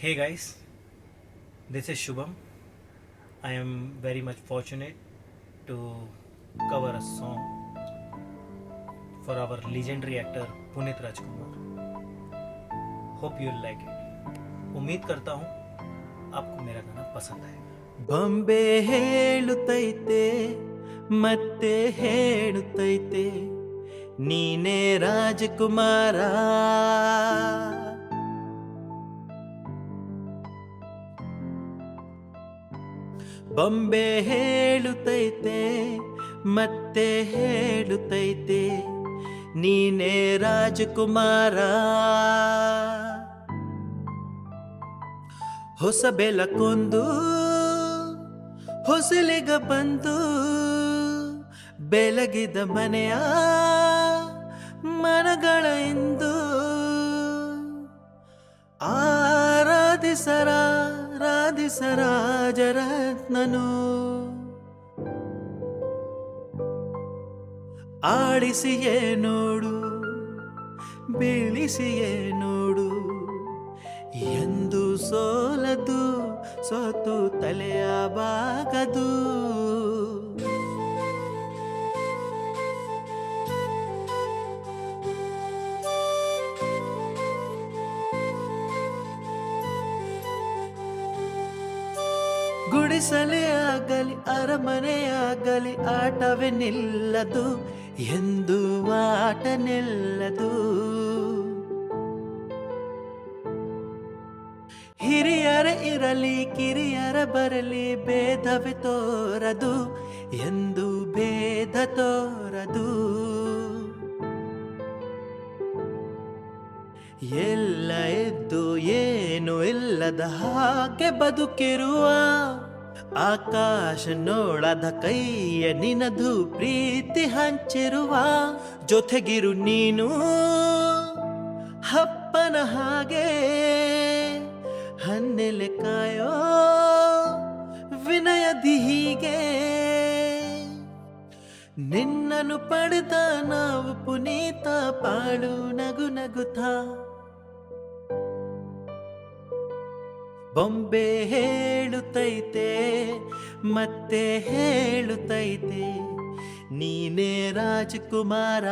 Hey guys, this is Shubham. I am very much fortunate to cover a song for our legendary actor Punit Rajkumar. Hope you'll like it. उम्मीद करता हूँ आपको मेरा गाना पसंद आएगा. ಬೊಂಬೆ ಹೇಳುತ್ತೈತೆ ಮತ್ತೆ ಹೇಳುತ್ತೈತೆ ನೀನೇ ರಾಜಕುಮಾರ. ಬೊಂಬೆ ಹೇಳುತ್ತೈತೆ ಮತ್ತೆ ಹೇಳುತ್ತೈತೆ ನೀನೇ ರಾಜಕುಮಾರ. ಹೊಸ ಬೆಳಕೊಂದು ಹೊಸಲಿಗ ಬಂದು ಬೆಳಗಿದ ಮನೆಯ ಮನಗಳ ಇಂದು ರಾಜರತ್ನನು ಆಡಿಸಿಯೇ ನೋಡು ಬೀಳಿಸಿಯೇ ನೋಡು ಎಂದು ಸೋಲದು ಸೋತು ತಲೆಯ ಬಾಗದು. ಗುಡಿಸಲೇ ಆಗಲಿ ಅರಮನೆಯಾಗಲಿ ಆಟವೇ ನಿಲ್ಲದು ಎಂದು ಆಟ ನಿಲ್ಲದು. ಹಿರಿಯರ ಇರಲಿ ಕಿರಿಯರ ಬರಲಿ ಭೇದವೇ ತೋರದು ಎಂದು ಭೇದ ತೋರದು. ಎಲ್ಲ ಎದ್ದು ಏನು ಇಲ್ಲದ ಹಾಗೆ ಬದುಕಿರುವ ಆಕಾಶ ನೋಡದ ಕೈಯ ನಿನದು ಪ್ರೀತಿ ಹಂಚಿರುವ ಜೊತೆಗಿರು ನೀನು ಹಪ್ಪನ ಹಾಗೆ ಹನ್ನೆಲೆ ಕಾಯೋ ವಿನಯದಿ ಹೀಗೆ ನಿನ್ನನ್ನು ಪಡೆದ ನಾವು ಪುನೀತ ಪಾಳು ನಗು ನಗುತ್ತಾ. ಬೊಂಬೆ ಹೇಳುತ್ತೈತೆ ಮತ್ತೆ ಹೇಳುತ್ತೈತೆ ನೀನೇ ರಾಜಕುಮಾರ.